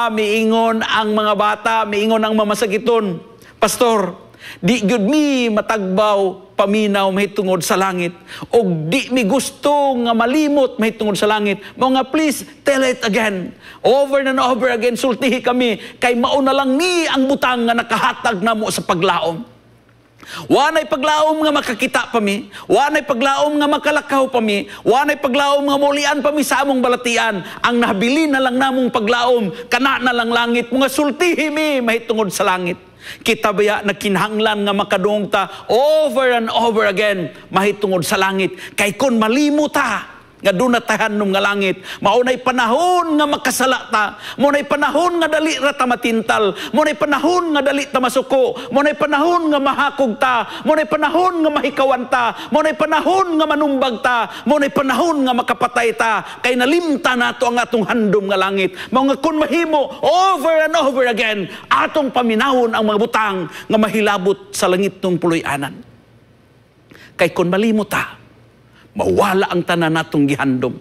Miingon ang mga bata, miingon ang mamasakiton. Pastor, di gyud mi matagbaw paminaw mahitungod sa langit, og di mi gusto nga malimot mahitungod sa langit. Mao nga please tell it again, over and over again, sultihi kami kay mao na lang ni ang butang nga nakahatag namo sa paglaom. Wanay paglaom nga makakita pa mi, wanay paglaom nga makalakaw pa mi, wanay paglaom nga mulian pa mi sa among balatian. Ang nabili na lang namong paglaom, kana na lang langit, mga sultihi mi mahitungod sa langit. Kita baya nagkinahanglan nga makadungog ta over and over again mahitungod sa langit. Kay kun malimo ta nga doon na tahanom nga langit, maunay panahon nga makasala ta, maunay panahon nga dali ra ta matintal, maunay panahon nga dali ta masuko, maunay panahon nga mahakog ta, maunay panahon nga mahikawan ta, maunay panahon nga manumbag ta, maunay panahon nga makapatay ta, kay nalimta nato ang atong handom nga langit. Mao nga kun mahimo over and over again atong paminahon ang mga butang nga mahilabot sa langit ng puloy-anan. Kay kun malimo ta, mawala ang tanan natong gihandom.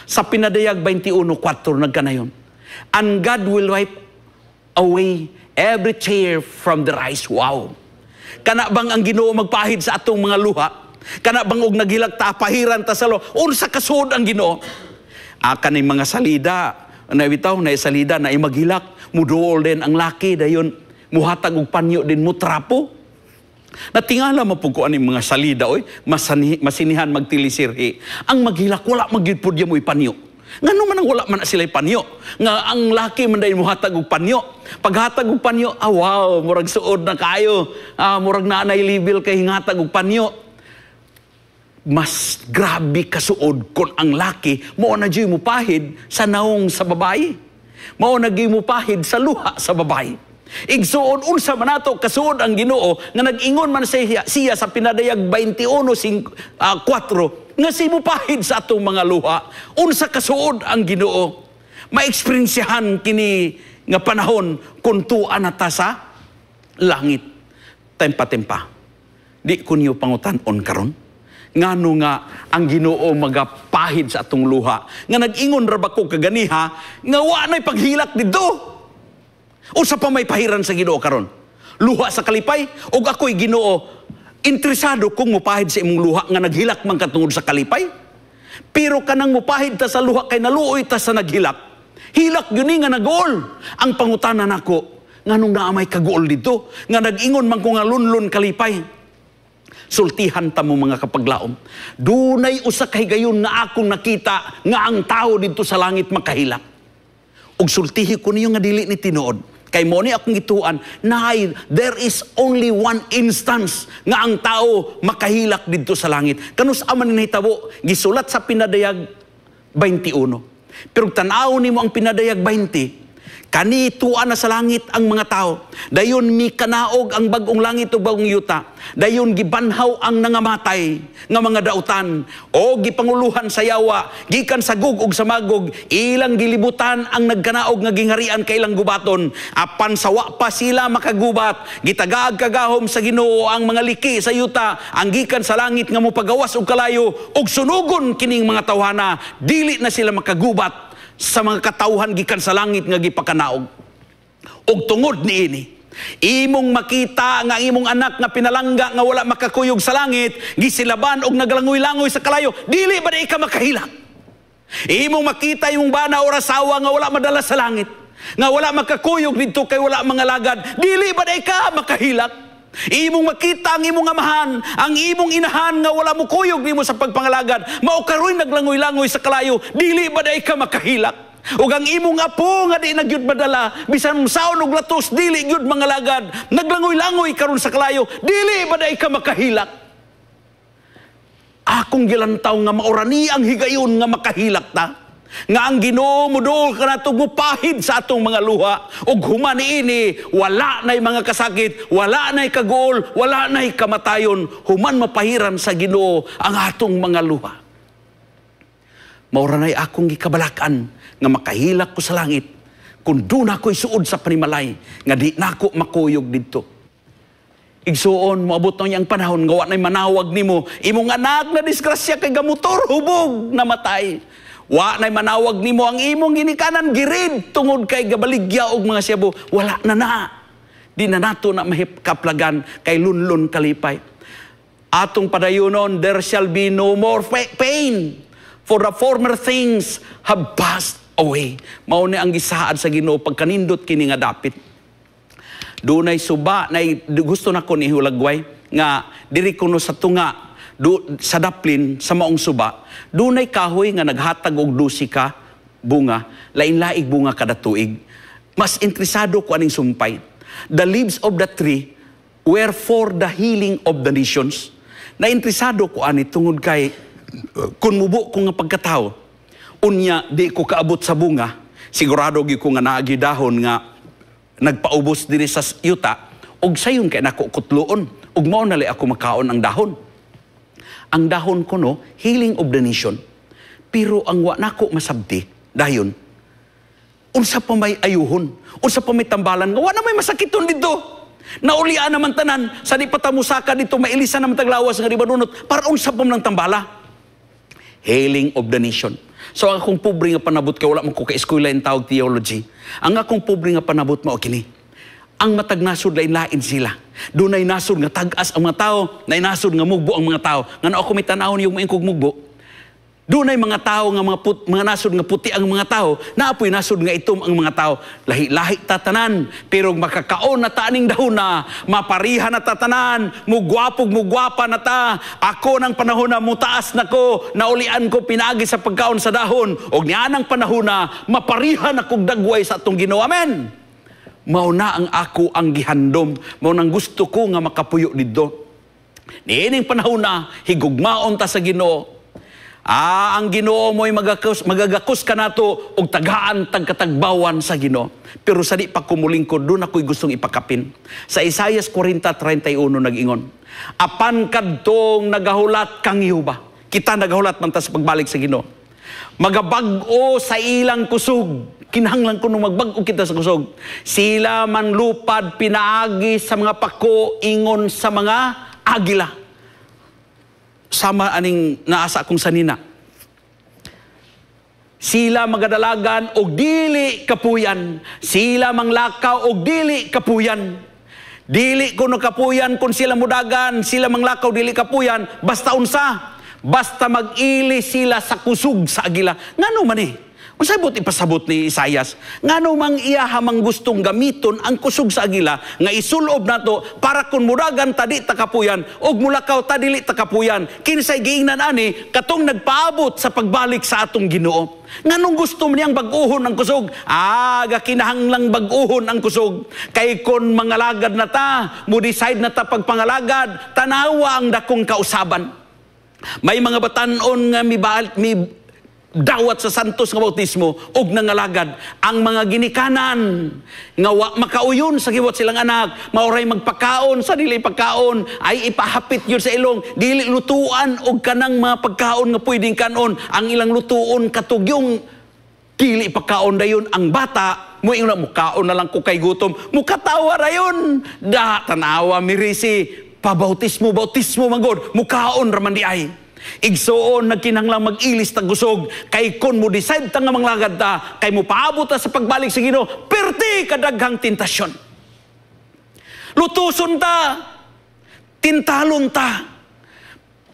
Sa Pinadayag 21:4 nagkanayon, and God will wipe away every tear from their eyes. Wow! Kana bang ang Ginoo magpahid sa atong mga luha? Kana bang og naghilag ta pahiran ta sa lo? Unsa kasud ang Ginoo? Kaning mga salida, na bitaw na salida na maghilak, muduol din ang laki dayon muhatag og panyo din mo trapo. Natingala mapukuan yung mga salida, oy, masinihan magtilisirhi. Ang maghilak, wala magipod yung ipanyo. Nga naman ang wala man sila ipanyo. Nga ang laki man dahil muhatag og panyo. Paghatag og panyo, wow, murag suod na kayo. Murag na level kay hingatag og panyo. Mas grabe kasuod kung ang laki, mo na dyan mupahid sa naong sa babae. Mo na dyan mupahid sa luha sa babae. Igsuon unsa man nato kasuod ang Ginoo nga nag-ingon man siya sa Pinadayag 21:4 nga simupahid sa atong mga luha. Unsa kasuod ang Ginoo? Maeksperiensyahan kini nga panahon kung tuan nata sa langit. Tempa-tempa. Di kunyo pangutan-on karon. Ngano nga ang Ginoo magapahid sa atong luha. Nga nag-ingon ra ba ko kaganiha nga wa nay paghilak didto. Usa pa may pahiran sa Ginoo karon. Luha sa kalipay, ug ako'y Ginoo, interesado kung mupahid sa imong luha nga naghilak man katungod sa kalipay. Pero kanang mupahid ta sa luha kay naluoy ta sa naghilak. Hilak yun nga nag-uol. Ang pangutanan nako, nganong naamay kag-uol dito, nga nag-ingon man ko nga lunlun kalipay. Sultihan ta mo mga kapaglaom. Dunay usa kay gayon nga akong nakita nga ang tao dito sa langit makahilak. Ug sultihi ko niyo nga dili ni tinuod. Kay mo ni akong gituan, there is only one instance nga ang tao makahilak dito sa langit. Kanus aman ni nahitabo, gisulat sa Pinadayag 21. Pero tanaw nimo ang Pinadayag 20, kani tuan na sa langit ang mga tao. Dayon mi kanaog ang bagong langit ug bagong yuta. Dayon gibanhaw ang nangamatay nga mga dautan o gipanguluhan sa yawa gikan sa gug ug sa magog. Ilang gilibutan ang nagkanaog nga gingharian kay ilang gubaton. Apan sawa pa sila makagubat. Gitagaag kagahom sa Ginoo ang mga liki sa yuta. Ang gikan sa langit nga mopagawas og kalayo ug sunugon kining mga tawhana. Dili na sila makagubat sa mga katawhan gikan sa langit nga gipakanaog. Og tungod niini, imong makita nga imong anak nga pinalangga nga wala makakuyog sa langit, gisilaban og naglangoy-langoy sa kalayo, dili ba di ka makahilak? Imong makita imong bana o rasawa nga wala madala sa langit, nga wala makakuyog dito kay wala mga lagad, dili ba di ka makahilak? Imong makita ang imong amahan, ang imong inahan nga wala mo kuyog nimo sa pagpangalagad, mao karoy naglangoy-langoy sa kalayo, dili ba day ka makahilak? Ug ang imong apo nga di nagyud madala, bisan saon og latos dili gyud mangalagad, naglangoy-langoy karon sa kalayo, dili ba day ka makahilak? Akong gilantaw nga maorani ang higayon nga makahilak ta. Nga ang Ginoo muduol ka nato mupahid sa atong mga luha ug human niini wala nay mga kasakit, wala nay kaguol, wala nay kamatayon, human mapahiran sa Ginoo ang atong mga luha. Maura nay akong gikabalakan nga makahilak ko sa langit kun doon ako'y suod sa panimalay nga di nako makuyog didto. Igsuon moabot na niyang panahon nga wa nay manawag nimo imong anak na disgrasya kay gamotor hubog namatay. Wa nay manawag nimo ang imong ginikanan girid tungod kay gabaligya og mga siyabo. Wala na. Di na nato na mahikaplagan kay lunlun kalipay. Atong padayunon, there shall be no more pain, for the former things have passed away. Mao ni ang gisaad sa Ginoo pagkanindot kini nga dapit. Dunay suba nay gusto nako ni hulagway nga diri kuno sa tunga sa daplin sa maong suba, dunay kahoy nga naghatag og 12 ka bunga, lain-laig bunga kada tuig. Mas interesado ko aning sumpay. The leaves of the tree were for the healing of the nations. Nainteresado ko ani tungod kay kun mubo ko nga pagkatao, unya di ko kaabot sa bunga, sigurado gi ko nga naagi dahon nga nagpaubos diri sa yuta, og sayon kay nako kutloon, ug mao na ako makaon ang dahon. Ang dahon ko no, healing of the nation. Pero ang wa nako masabti, dayon, unsa pa may ayuhon, unsa pa may tambalan, nga wa na may masakiton dito. Naulian naman tanan, sa di patamusaka dito, mailisa naman taglawas nga di banunot, para unsa pa man tambala. Healing of the nation. So ang akong pobre nga panabot, kay wala man ko ka-eskwela in tawag theology, ang akong pobre nga panabot mao kini. Ang matag nasod lain-lain sila. Dunay nasod nga tag-as ang mga tao, nay nasod nga mugbo ang mga tao. Nga ako may tanawon yung maingkog mugbo. Dunay mga tao nga mga nasod nga puti ang mga tao, naapoy nasod nga itom ang mga tao. Lahi-lahi tatanan, pero makakaon na taaning dahon na, maparihan na tatanan, mugwapog-mugwapa na ta. Ako ng panahon na mutaas na ko, naulian ko pinagi sa pagkaon sa dahon, o niyanang panahon na maparihan akong dagway sa atong Ginoo. Amen. Mao na ang ako ang gihandom, mao nang gusto ko nga makapuyo didto. Niining panahon na higugmaon ta sa Ginoo. Ang Ginoo mo'y magagakos ka nato og tagaan tagkatagbawan sa Ginoo. Pero sa di pa kumulingkod, doon ako'y gustong ipakapin. Sa Isaias 40:31 nag-ingon, apan kadtong nagahulat kang Yehova. Kita nagahulat man ta sa pagbalik sa Ginoo. Magabag-o sa ilang kusog. Kinahanglan ko nung magbag-o kita sa kusog. Sila man lupad pinaagi sa mga pako, ingon sa mga agila. Sama aning naasa akong sanina. Sila magadalagan og dili kapuyan. Sila manglakaw og dili kapuyan. Dili kuno kapuyan kung sila mudagan, sila manglakaw dili kapuyan, basta unsa? Basta mag-ili sila sa kusog sa agila. Ngano man eh? Unsay bot ipasabot ni Isaias? Ngano mang iya hamang gustong gamiton ang kusog sa agila nga isulob nato para kun mudagan tadi takapuyan og mulakaw tadili takapuyan. Kinsay giingnan ani katong nagpaabot sa pagbalik sa atong Ginoo. Nganong gusto niyang bag-uhon ang kusog? Kinahanglang bag-uhon ang kusog. Kay kon mangalagad na ta, mo decide na ta pagpangalagad, tanawa ang dakong kausaban. May mga batanon nga dawat sa santos nga bautismo og nangalagad ang mga ginikanan nga makauyon sa giwat silang anak, mauray magpakaon sa dili pagkaon ay ipahapit yun sa ilong, dili lutuan og kanang mga pagkaon nga pwedeng kanon, ang ilang lutuon katugyong dili pagkaon dayon. Ang bata mo ingon mukaon na lang ko kay gutom, mukatawa rayon da tanawa mirisi pabautismo magod mukaon raman di ay. Igsoon nagkinahanglang mag-ilis tag gusog kay kon mo decide ta nga manglagad ta kay mo paabot ta sa pagbalik sa Ginoo, perti kadaghang tentasyon. Lutuson ta, tintalon ta,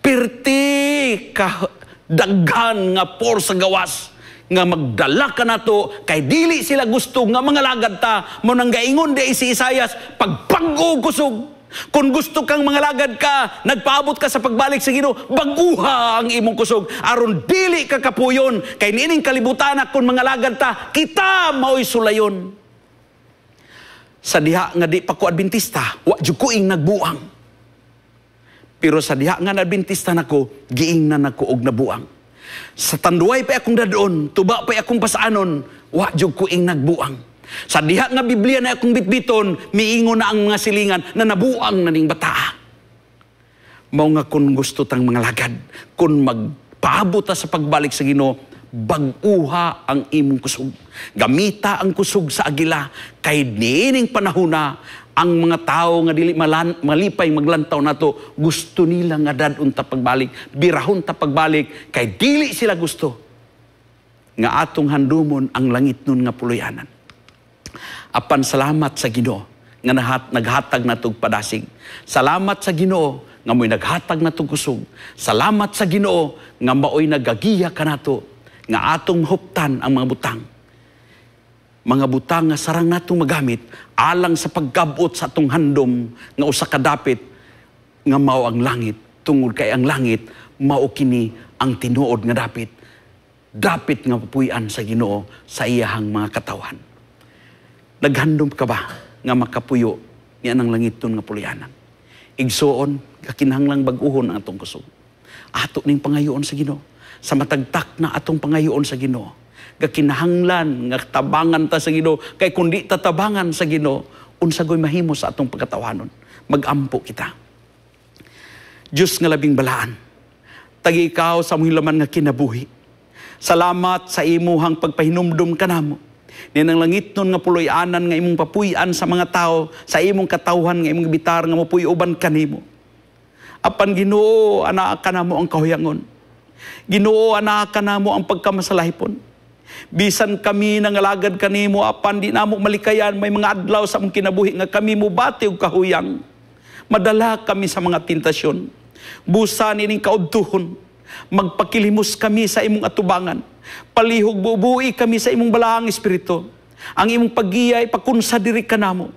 perti ka daghan nga por sa gawas nga magdala ka nato kay dili sila gusto nga mangalagad ta. Mo nang gaingon di si Isaias, pagpag-o gusog. Kung gusto kang mangalagad ka, nagpaabot ka sa pagbalik sa Ginoo, baguha ang imong kusog aron dili ka kapuyon kay nining kalibutan kung mangalagad ta, kita mao'y sulayon. Sa diha nga di pa ko Adventista, wa jud ko ing nagbuang. Pero sa diha nga Adventista nako, giingnan nako og nabuang. Sa tanduay pa akong dadon, tuba pa akong pasaanon, wa jud ko ing nagbuang. Sa diha nga Biblia na akong bitbiton, miingon na ang mga silingan na nabuang na ning bata. Mao nga kung gusto tang mga lagad, kung magpaabot ta sa pagbalik sa Ginoo, bag-uha ang imong kusog. Gamita ang kusog sa agila, kay niining panahon na ang mga tao nga dili malipay maglantaw nato, gusto nila nga dadun ta pagbalik, birahon ta pagbalik, kay dili sila gusto nga atong handumon ang langit nun nga puloy-anan. Apan salamat sa Ginoo nga naghatag natog padasig. Salamat sa Ginoo nga mo'y naghatag natog kusog. Salamat sa Ginoo nga mao'y nagagiya kanato nga atong huptan ang mga butang. Mga butang nga sarang natong magamit alang sa pagkabot sa atong handom nga usa ka dapit nga mao ang langit, tungod kay ang langit mao kini ang tinuod nga dapit nga papuy-an sa Ginoo sa iyahang mga katawan. Naghandom ka ba nga makapuyo niya ng langiton nga pulyanan? Igsuon, kakinahanglang bag-uhon ang atong kusog. Ato ning pangayoon sa Ginoo. Sa matagtak na atong pangayoon sa Ginoo. Kakinahanglan nga tabangan ta sa Ginoo. Kay kundi tatabangan sa Ginoo, unsagoy mahimo sa atong pagkatawanon. Magampo kita. Diyos nga labing balaan. Tagi ikaw sa mong laman nga kinabuhi. Salamat sa imuhang pagpahinumdum kanamo. Ninang langit nun nga puloy-anan nga imong papuy-an sa mga tao, sa imong katawhan nga imong bitar nga mapuy-uban kanimo. Apan Ginoo, anak ka namo ang kahuyangon. Ginoo, anak ka namo ang pagkamasalahipon. Bisan kami nangalagad kanimo, apan di namo malikayan, may mga adlaw sa among kinabuhi nga kami mo bati og kahuyang. Madala kami sa mga tentasyon. Busan ining kaudtuhon. Magpakilimos kami sa imong atubangan. Palihog bubuhi kami sa imong balaang espiritu. Ang imong pagiyay pakunsa diri kanamo.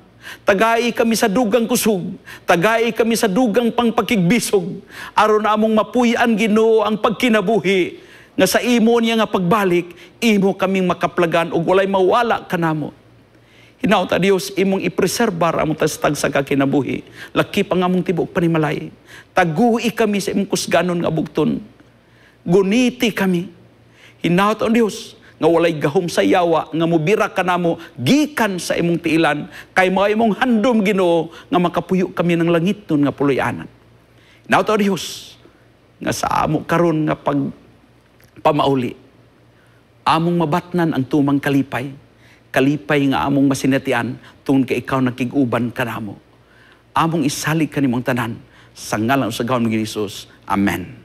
Tagay kami sa dugang kusog. Tagay kami sa dugang pangpakigbisog. Aron among mapuy-an Ginoo ang pagkinabuhi nga sa imo niya nga pagbalik, imo kaming makaplagan ug walay mawala kanamo. Hinaut Dios imong ipreserbar among tastag sa kakinabuhi. Laki pa nga among tibok panimalay. Taguhi kami sa imong kusganon nga bugton. Guniti kami. Hinaut ang Diyos, nga walay gahom sa yawa, nga mubira ka namo, gikan sa imong tiilan, kay mga imong handom Ginoo, nga makapuyo kami ng langit nun nga puloy-anan. Hinaut ang Diyos, nga sa amo karon nga pamauli, among mabatnan ang tumang kalipay, kalipay nga among masinatian, tungod kay ikaw nakig-uban ka namo. Among isalig kanimong tanan, sa ngalan sa gawon ng Jesus. Amen.